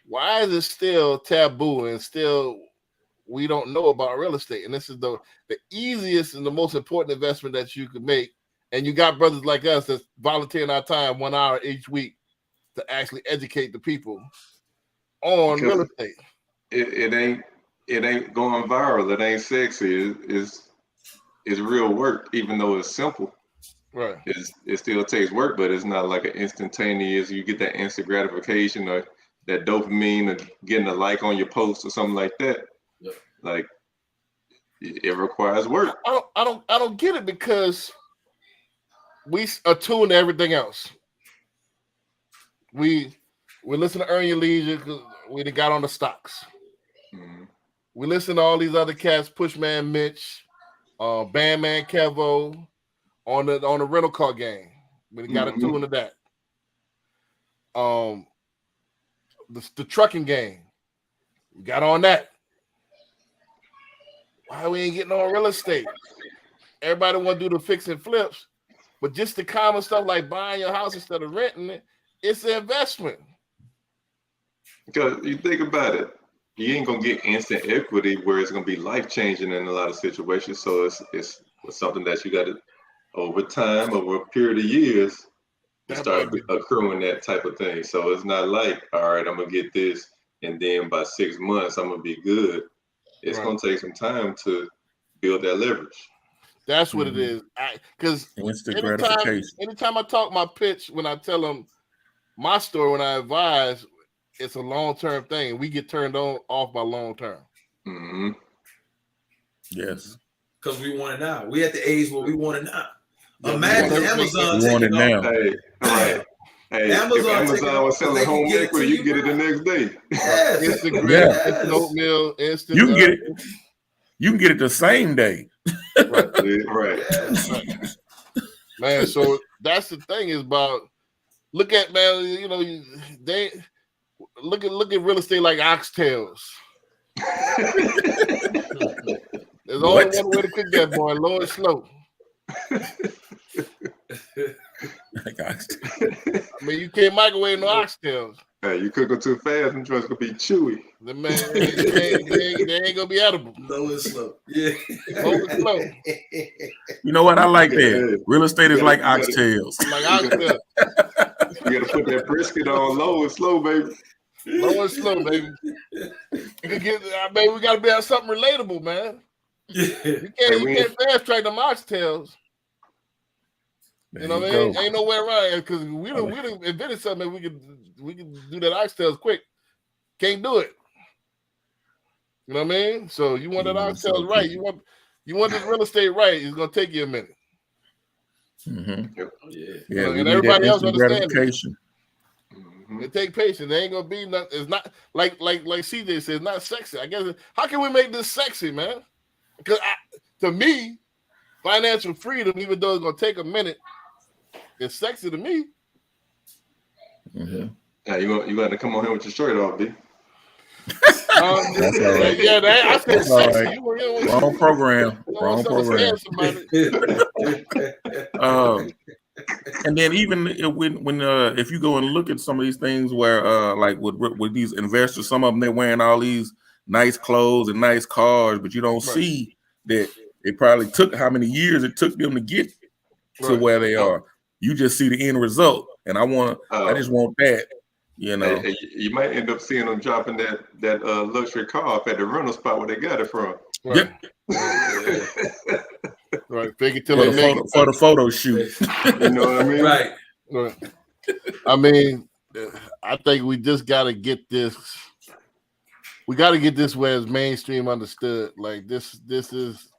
Why is it still taboo and still we don't know about real estate? And this is the easiest and the most important investment that you could make. And you got brothers like us that's volunteering our time 1 hour each week to actually educate the people on real estate. It ain't going viral. It ain't sexy. It's real work, even though it's simple. Right. It still takes work, but it's not like an instantaneous. You get that instant gratification or that dopamine of getting a like on your post or something like that. Yeah. Like it requires work. I don't get it because we attune to everything else. We listen to Earn Your Leisure because we done got on the stocks. Mhm. We listen to all these other cats, Pushman Mitch, Bandman Kevo, on the rental car game. We got to tune into that. The trucking game. We got on that. Why we ain't getting on real estate? Everybody want to do the fix and flips, but just the common stuff like buying your house instead of renting it, it's an investment. Because you think about it, you ain't gonna get instant equity where it's gonna be life changing in a lot of situations. So it's something that you got to over time, over a period of years, you start accruing that type of thing. So it's not like, all right, I'm gonna get this, and then by 6 months I'm gonna be good. It's gonna take some time to build that leverage. That's what it is. Because instant gratification. Anytime I talk my pitch, when I tell them my story, when I advise, it's a long-term thing. We get turned off by long-term. Mm-hmm. Yes. Because we want it now. We at the age where we want it now. Yeah, Imagine Amazon we want it taking now. off. Hey, Amazon was selling home equity, you get it the next day. Yes. Instant grits, instant oatmeal, instant. You can get it. You can get it the same day. Right. Yes. Man, so that's the thing is about look at man, they look at real estate like oxtails. There's only one way to cook that, boy, low and slow. I mean, you can't microwave no oxtails. Hey, you cook them too fast, them joints gonna be chewy. The man, they ain't gonna be edible. Low and slow. Yeah. Low and slow. You know what? I like that. Real estate is like oxtails. Like oxtails. You gotta put that brisket on low and slow, baby. Low and slow, baby. We gotta be on something relatable, man. You can't fast track them oxtails. You know what I mean? Ain't no way around it because we done invented something that we can do that oxtails quick. Can't do it. You know what I mean? So you want that oxtails right. You want this real estate right. It's gonna take you a minute. Mm-hmm. Yeah, and everybody else understands it. Mm-hmm. It take patience. There ain't gonna be nothing. It's not like CJ said. It's not sexy. I guess. How can we make this sexy, man? Because to me, financial freedom, even though it's gonna take a minute, it's sexy to me. Mm-hmm. Yeah, you got to come on here with your shirt off, B. That's all right. Yeah, I said That's all sexy. right. Wrong program. Wrong program. And then even when if you go and look at some of these things where like with these investors, some of them they're wearing all these nice clothes and nice cars, but you don't see that it probably took how many years it took them to get to where they are. You just see the end result, and I just want that. You know, hey, you might end up seeing them dropping that luxury car off at the rental spot where they got it from. Right. Yep. Right. Fake it till they make it. For the photo shoot. You know what I mean? Right. Right. I mean, I think we just got to get this. We got to get this where it's mainstream understood. Like this is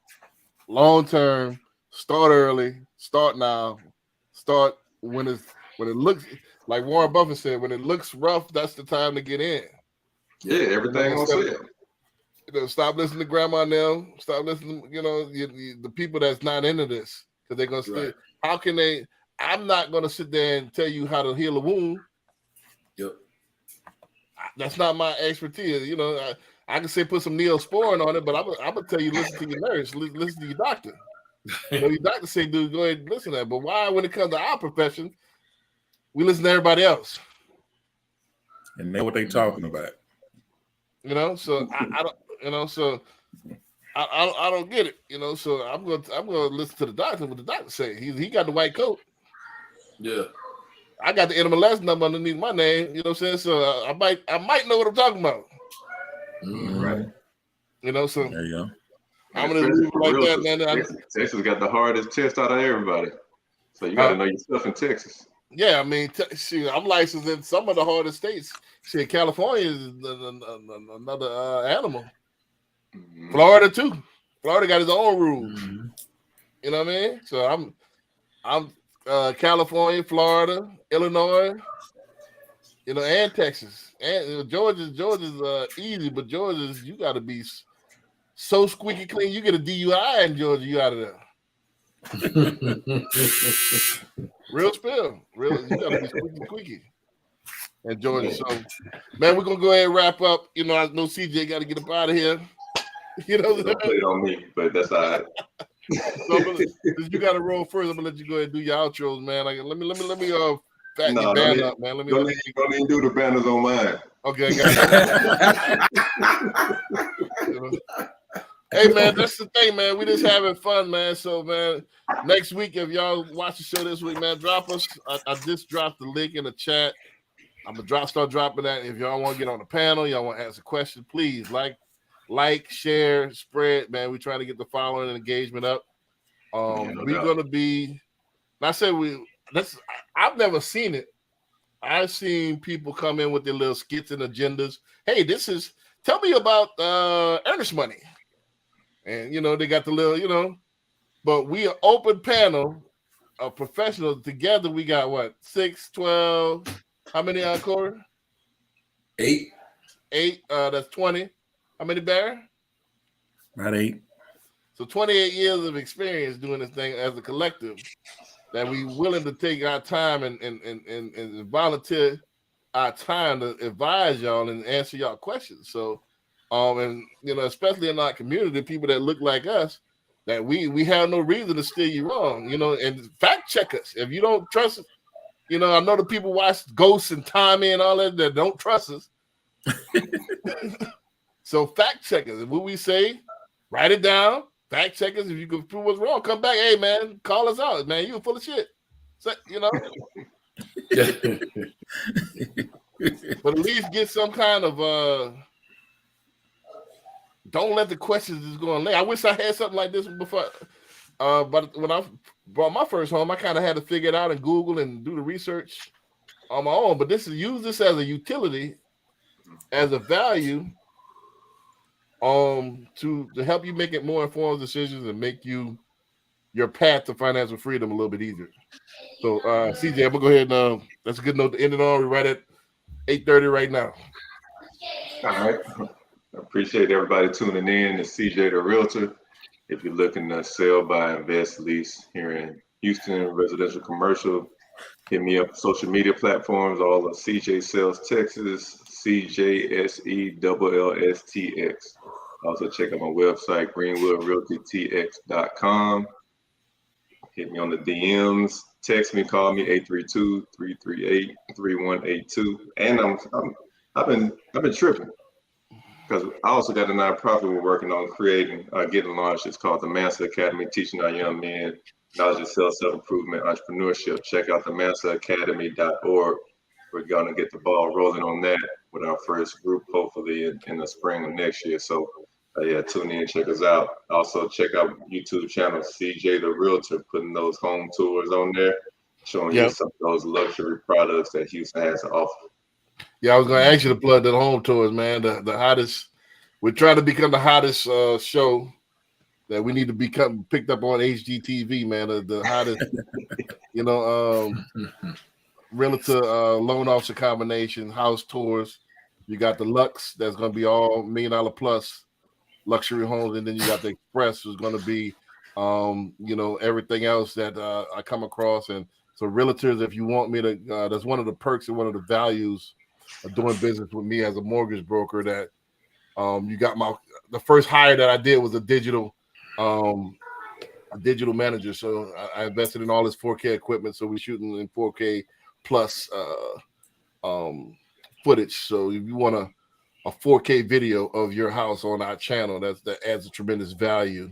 long term. Start early. Start now. Start when it looks like Warren Buffett said. When it looks rough, that's the time to get in. Yeah, everything on sale. You know, stop listening to Grandma now. Stop listening. You know, the people that's not into this because they're gonna say, how can they? I'm not gonna sit there and tell you how to heal a wound. Yep. That's not my expertise. You know, I can say put some Neosporin on it, but I'm gonna tell you listen to your nurse, listen to your doctor. You know, your doctor say, dude, go ahead and listen to that. But why, when it comes to our profession, we listen to everybody else and know what they talking about. You know, so I don't. You know, so I don't get it. You know, so I'm gonna listen to the doctor. What the doctor say? He got the white coat. Yeah. I got the NMLS number underneath my name. You know what I'm saying? So I might know what I'm talking about. Right. You know, so there you go. I'm gonna leave it like that, man. Texas got the hardest test out of everybody, so you got to know your stuff in Texas. Yeah, I mean, shoot, I'm licensed in some of the hardest states. Shit, California is another animal. Mm-hmm. Florida too. Florida got its own rules. Mm-hmm. You know what I mean? So I'm California, Florida, Illinois, you know, and Texas, and Georgia's easy, but Georgia's you got to be so squeaky clean. You get a DUI in Georgia, you out of there. Real spill. Real, you gotta be squeaky. And Georgia. So, man, we're gonna go ahead and wrap up. You know, I know CJ got to get up out of here. You know, don't play it on me, but that's all right. So you got to roll first. I'm gonna let you go ahead and do your outros, man. Like, let me fatten your band up, man. Don't even do the banners on mine. Okay, got it. Hey man, that's the thing, man. We just having fun, man. So, man, next week, if y'all watch the show this week, man, drop us. I just dropped the link in the chat. I'm gonna start dropping that. If y'all want to get on the panel, y'all want to ask a question, please like, share, spread, man. We're trying to get the following and engagement up. We're gonna be. I said I've never seen it. I've seen people come in with their little skits and agendas. Hey, tell me about earnest money. And, you know, they got the little, you know, but we are open panel of professionals. Together, we got what? 6, 12, how many, Corey? 8. 8, that's 20. How many, Barry? About 8. So 28 years of experience doing this thing as a collective that we willing to take our time and volunteer our time to advise y'all and answer y'all questions. So, and you know, especially in our community, people that look like us, that we have no reason to steer you wrong, you know, and fact check us. If you don't trust us, you know, I know the people watch Ghosts and Tommy and all that don't trust us. So fact check us. What we say, write it down, fact check us. If you can prove us wrong, come back. Hey man, call us out, man. You full of shit. So, you know. But at least get some kind of don't let the questions just go on late. I wish I had something like this before. But when I bought my first home, I kind of had to figure it out and Google and do the research on my own. But use this as a utility, as a value, to help you make it more informed decisions and make your path to financial freedom a little bit easier. So CJ, I'm gonna go ahead and that's a good note to end it on. We're right at 8:30 right now. All right. I appreciate everybody tuning in. It's CJ the Realtor. If you're looking to sell, buy, invest, lease here in Houston, residential, commercial, hit me up social media platforms, all of CJ Sales Texas, CJSELLSTX. Also check out my website, greenwoodrealtytx.com. Hit me on the DMs, text me, call me 832-338-3182. And I've been tripping. Because I also got a nonprofit we're working on creating, getting launched. It's called the Master Academy, teaching our young men knowledge of self-improvement, entrepreneurship, check out the MansaAcademy.org. We're going to get the ball rolling on that with our first group, hopefully in the spring of next year. So, yeah, tune in, check us out. Also, check out YouTube channel CJ the Realtor, putting those home tours on there, showing you some of those luxury products that Houston has to offer. Yeah, I was going to ask you to plug the home tours, man. The hottest. We're trying to become the hottest show that we need to become picked up on HGTV, man. The hottest, realtor loan officer combination, house tours. You got the Lux, that's going to be all $1 million plus luxury homes, and then you got the Express, who's going to be, everything else that I come across. And so, realtors, if you want me to, that's one of the perks and one of the values of doing business with me as a mortgage broker. That you got the first hire that I did was a digital manager. So I invested in all this 4K equipment. So we're shooting in 4K plus footage. So if you want a 4K video of your house on our channel, that adds a tremendous value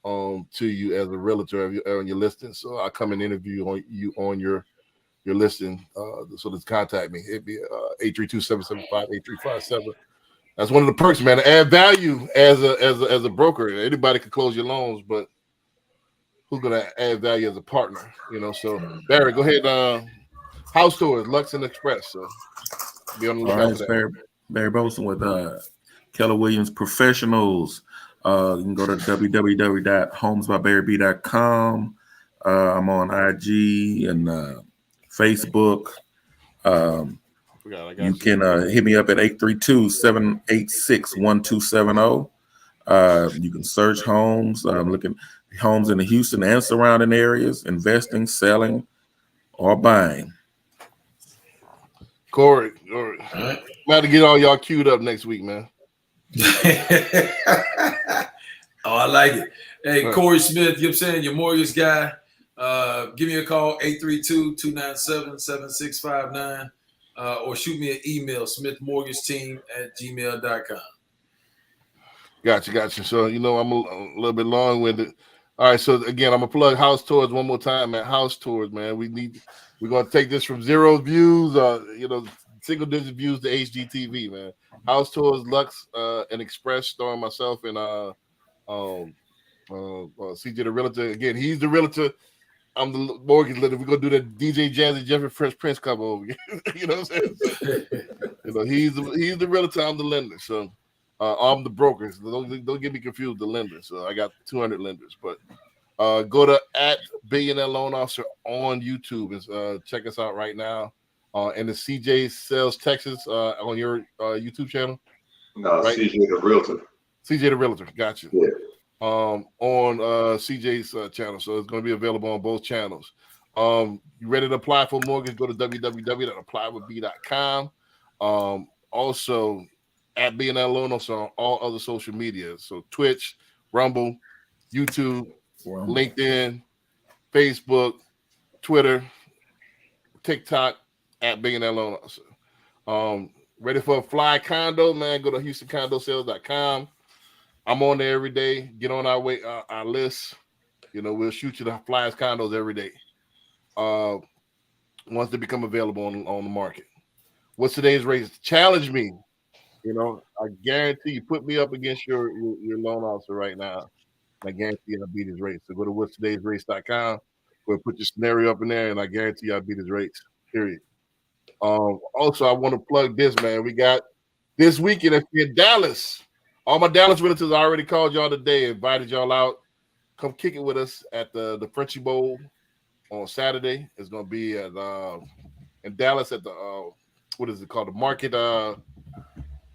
to you as a realtor on your listing. So I come and interview you on your listing. So let's contact me. It'd be 832-775-8357. That's one of the perks, man. To add value as a broker. Anybody can close your loans, but who's gonna add value as a partner? So Barry, go ahead. House tours, Lux and Express. So be on the lookout for that. Barry Boson with Keller Williams Professionals. You can go to www.homesbybarryb.com. I'm on IG and Facebook. You can hit me up at 832-786-1270. You can search homes. I'm looking homes in the Houston and surrounding areas, investing, selling, or buying. Corey, I'm about to get all y'all queued up next week, man. Oh, I like it. Hey, Corey Smith, you know what I'm saying? Your mortgage guy. Give me a call, 832-297-7659. Or shoot me an email, smithmortgageteam@gmail.com. Gotcha. So, I'm a little bit long-winded. All right, so again, I'm going to plug House Tours one more time, man. House Tours, man. We're going to take this from 0 views, single-digit views to HGTV, man. House Tours, Lux, and Express, starring myself and CJ the Realtor. Again, he's the realtor. I'm the mortgage lender. We're gonna do that DJ Jazzy Jeffrey Fresh Prince cover over again. You know what I'm saying? So, he's the realtor. I'm the lender. So I'm the broker. So don't get me confused. The lender. So I got 200 lenders. But go to @Billionaire Loan Officer on YouTube and check us out right now. And the CJ Sales Texas on your YouTube channel. No, right? CJ the Realtor. CJ the Realtor. Gotcha. Yeah. On CJ's channel, so it's going to be available on both channels. You ready to apply for a mortgage? Go to www.applywithb.com. Also @BNL Loan Officer on all other social media, so Twitch, Rumble, YouTube, LinkedIn, Facebook, Twitter, TikTok @BNL Loan Officer. Ready for a fly condo, man? Go to HoustonCondoSales.com. I'm on there every day. Get on our list. We'll shoot you the flyest condos every day. Once they become available on the market. What's today's rate? Challenge me. I guarantee you, put me up against your loan officer right now. I guarantee I'll beat his rates. So go to whatstoday'srates.com. We'll put your scenario up in there, and I guarantee I'll beat his rates. Period. Also, I want to plug this, man. We got this weekend in Dallas. All my Dallas realtors already called y'all today, invited y'all out. Come kick it with us at the Frenchie Bowl on Saturday. It's going to be at in Dallas at the what is it called? The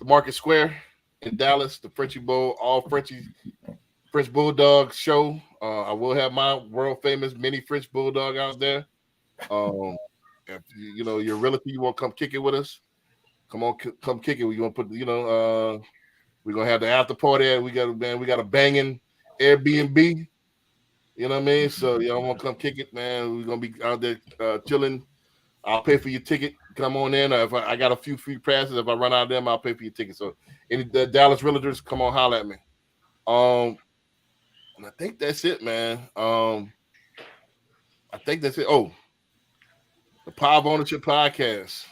Market Square in Dallas, the Frenchie Bowl, all French Bulldog show. I will have my world famous mini French Bulldog out there. If you're a realtor, you want to come kick it with us, come kick it. We want to put we're gonna have the after party. We got a banging Airbnb. You know what I mean? So y'all want to come kick it, man? We're gonna be out there chilling. I'll pay for your ticket. Come on in. If I got a few free passes, if I run out of them, I'll pay for your ticket. So any Dallas realtors, come on, holler at me. And I think that's it, man. I think that's it. Oh, the Power of Ownership podcast.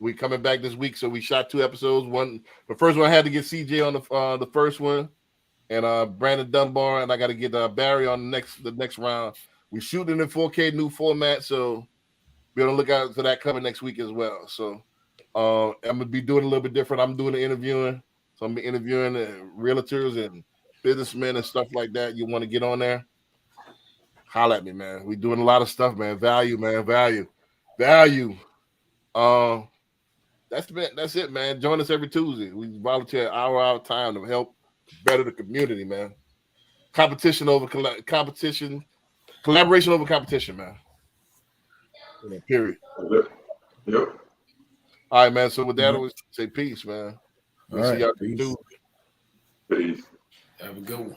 We coming back this week, so we shot 2 episodes. The first one I had to get CJ on the first one, and Brandon Dunbar, and I got to get Barry on the next round. We shooting in 4K, new format, so be on the lookout for that coming next week as well. So I'm gonna be doing a little bit different. I'm doing the interviewing, so I'm interviewing realtors and businessmen and stuff like that. You want to get on there? Holla at me, man. We doing a lot of stuff, man. Value, man. Value. That's it, man. Join us every Tuesday. We volunteer an hour out of time to help better the community, man. Collaboration over competition, man. Yeah, period. Yep. All right, man. So with that, I would say peace, man. All right, see y'all peace. Tuesday. Peace. Have a good one.